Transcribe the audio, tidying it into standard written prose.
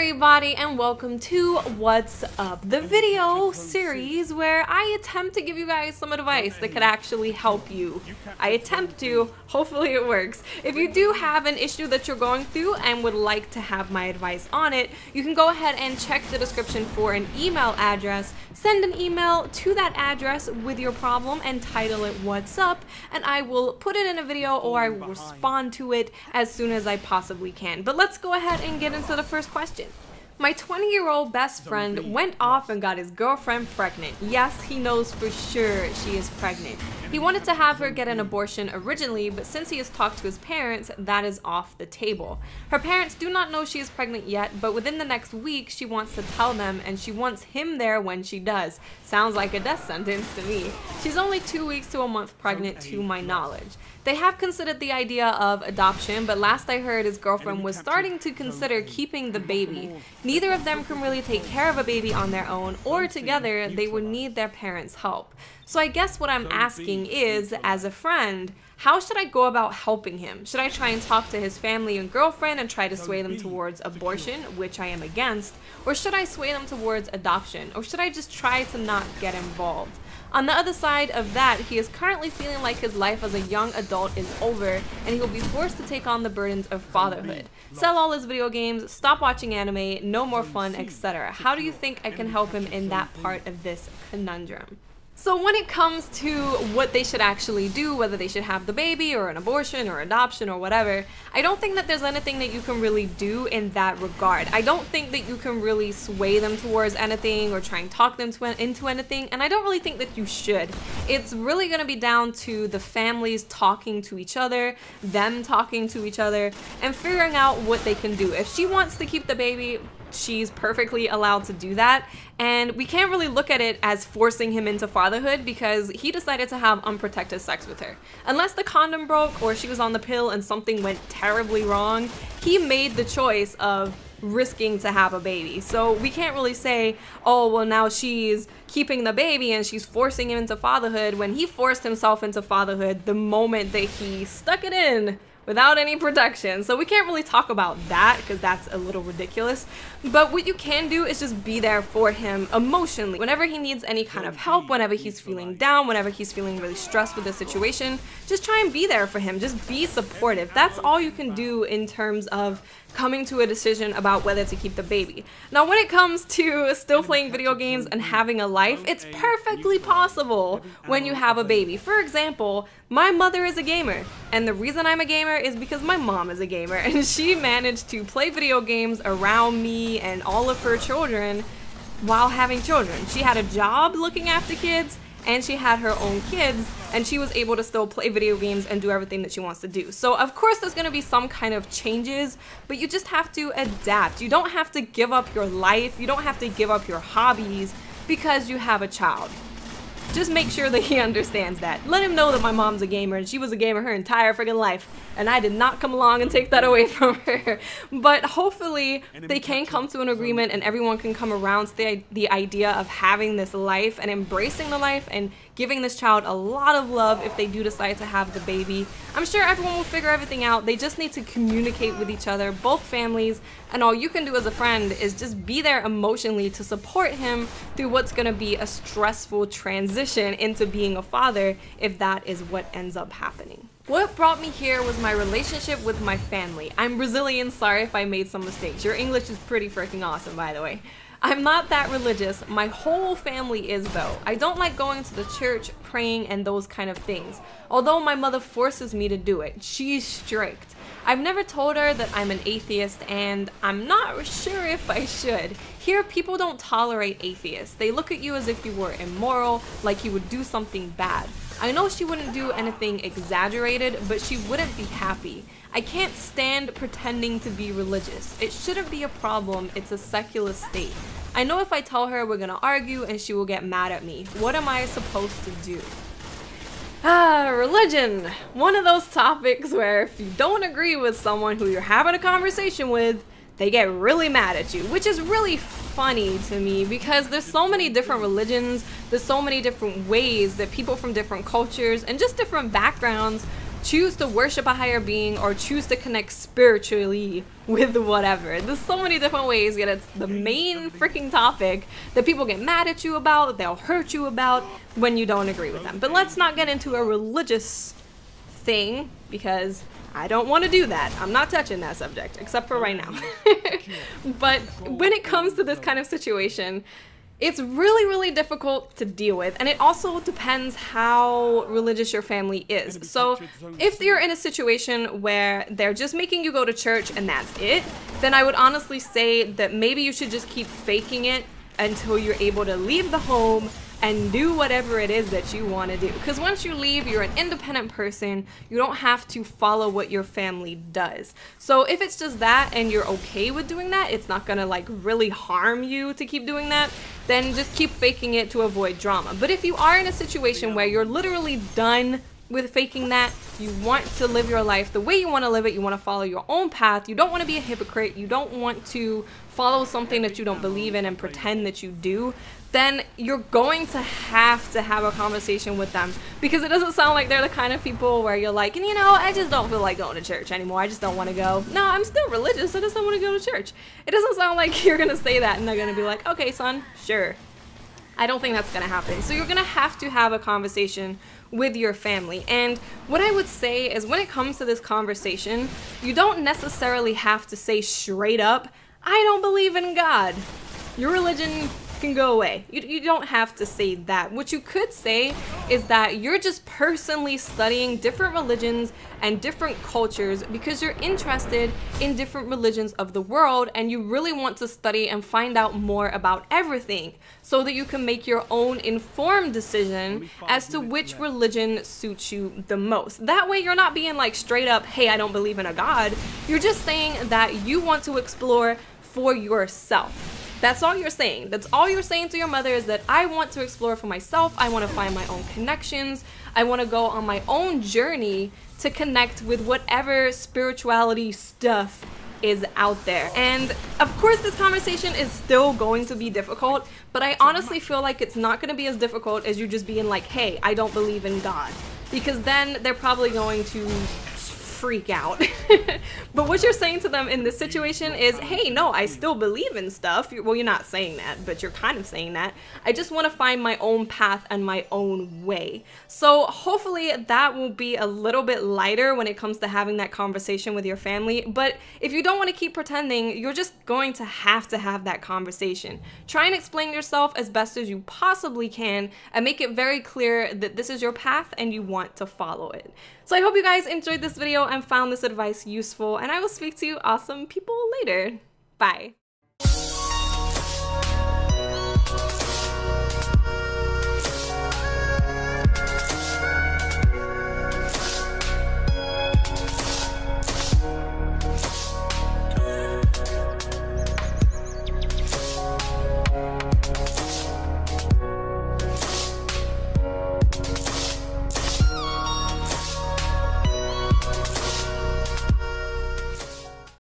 everybody, and welcome to What's Up, the video series where I attempt to give you guys some advice that could actually help you. I attempt to, hopefully it works. If you do have an issue that you're going through and would like to have my advice on it, you can go ahead and check the description for an email address. Send an email to that address with your problem and title it What's Up, and I will put it in a video or I will respond to it as soon as I possibly can. But let's go ahead and get into the first question. My 20-year-old best friend went off and got his girlfriend pregnant. Yes, he knows for sure she is pregnant. He wanted to have her get an abortion originally, but since he has talked to his parents, that is off the table. Her parents do not know she is pregnant yet, but within the next week, she wants to tell them, and she wants him there when she does. Sounds like a death sentence to me. She's only 2 weeks to a month pregnant to my knowledge. They have considered the idea of adoption, but last I heard his girlfriend was starting to consider keeping the baby. Neither of them can really take care of a baby on their own, or together they would need their parents' help. So I guess what I'm asking is, as a friend, how should I go about helping him? Should I try and talk to his family and girlfriend and try to sway them towards abortion, which I am against, or should I sway them towards adoption, or should I just try to not get involved? On the other side of that, he is currently feeling like his life as a young adult is over and he will be forced to take on the burdens of fatherhood. Sell all his video games, stop watching anime, no more fun, etc. How do you think I can help him in that part of this conundrum? So when it comes to what they should actually do, whether they should have the baby or an abortion or adoption or whatever, I don't think that there's anything that you can really do in that regard. I don't think that you can really sway them towards anything or try and talk them into anything, and I don't really think that you should. It's really going to be down to the families talking to each other, them talking to each other, and figuring out what they can do. If she wants to keep the baby, she's perfectly allowed to do that, and we can't really look at it as forcing him into fatherhood because he decided to have unprotected sex with her. Unless the condom broke or she was on the pill and something went terribly wrong, he made the choice of risking to have a baby. So we can't really say, oh well, now she's keeping the baby and she's forcing him into fatherhood, when he forced himself into fatherhood the moment that he stuck it in without any protection. So we can't really talk about that because that's a little ridiculous. But what you can do is just be there for him emotionally. Whenever he needs any kind of help, whenever he's feeling down, whenever he's feeling really stressed with the situation, just try and be there for him. Just be supportive. That's all you can do in terms of coming to a decision about whether to keep the baby. Now, when it comes to still playing video games and having a life, it's perfectly possible when you have a baby. For example, my mother is a gamer, and the reason I'm a gamer is because my mom is a gamer, and she managed to play video games around me and all of her children while having children. She had a job looking after kids, and she had her own kids, and she was able to still play video games and do everything that she wants to do. So of course there's going to be some kind of changes, but you just have to adapt. You don't have to give up your life, you don't have to give up your hobbies because you have a child. Just make sure that he understands that. Let him know that my mom's a gamer and she was a gamer her entire freaking life, and I did not come along and take that away from her. But hopefully they can come to an agreement and everyone can come around to the idea of having this life and embracing the life and giving this child a lot of love if they do decide to have the baby. I'm sure everyone will figure everything out. They just need to communicate with each other, both families, and all you can do as a friend is just be there emotionally to support him through what's going to be a stressful transition into being a father if that is what ends up happening. What brought me here was my relationship with my family. I'm Brazilian, sorry if I made some mistakes. Your English is pretty freaking awesome, by the way. I'm not that religious. My whole family is though. I don't like going to the church, praying, and those kind of things. Although my mother forces me to do it. She's strict. I've never told her that I'm an atheist, and I'm not sure if I should. Here, people don't tolerate atheists. They look at you as if you were immoral, like you would do something bad. I know she wouldn't do anything exaggerated, but she wouldn't be happy. I can't stand pretending to be religious. It shouldn't be a problem. It's a secular state. I know if I tell her we're gonna argue and she will get mad at me. What am I supposed to do? Religion. One of those topics where if you don't agree with someone who you're having a conversation with, they get really mad at you, which is really funny to me because there's so many different religions, there's so many different ways that people from different cultures and just different backgrounds choose to worship a higher being or choose to connect spiritually with whatever. There's so many different ways, yet it's the main freaking topic that people get mad at you about, they'll hurt you about when you don't agree with them. But let's not get into a religious thing, because I don't want to do that. I'm not touching that subject, except for right now. But when it comes to this kind of situation, it's really, really difficult to deal with, and it also depends how religious your family is. So if you're in a situation where they're just making you go to church and that's it, then I would honestly say that maybe you should just keep faking it until you're able to leave the home and do whatever it is that you want to do. Because once you leave, you're an independent person. You don't have to follow what your family does. So if it's just that and you're okay with doing that, it's not gonna like really harm you to keep doing that, then just keep faking it to avoid drama. But if you are in a situation where you're literally done with faking that, you want to live your life the way you want to live it, you want to follow your own path, you don't want to be a hypocrite, you don't want to follow something that you don't believe in and pretend that you do, then you're going to have a conversation with them, because it doesn't sound like they're the kind of people where you're like, and you know, I just don't feel like going to church anymore, I just don't want to go. No, I'm still religious, I just don't want to go to church. It doesn't sound like you're gonna say that and they're gonna be like, okay son, sure. I don't think that's gonna happen. So you're gonna have to have a conversation with your family. And what I would say is, when it comes to this conversation, you don't necessarily have to say straight up, I don't believe in God. Your religion can go away. You don't have to say that. What you could say is that you're just personally studying different religions and different cultures because you're interested in different religions of the world, and you really want to study and find out more about everything so that you can make your own informed decision as to which religion suits you the most. That way you're not being like straight up, hey, I don't believe in a God. You're just saying that you want to explore for yourself. That's all you're saying. That's all you're saying to your mother, is that I want to explore for myself. I want to find my own connections. I want to go on my own journey to connect with whatever spirituality stuff is out there. And of course this conversation is still going to be difficult, but I honestly feel like it's not going to be as difficult as you just being like, hey, I don't believe in God, because then they're probably going to freak out. But what you're saying to them in this situation is, hey, no, I still believe in stuff. Well, you're not saying that, but you're kind of saying that. I just want to find my own path and my own way. So hopefully that will be a little bit lighter when it comes to having that conversation with your family. But if you don't want to keep pretending, you're just going to have that conversation. Try and explain yourself as best as you possibly can and make it very clear that this is your path and you want to follow it. So I hope you guys enjoyed this video and found this advice useful, and I will speak to you awesome people later. Bye.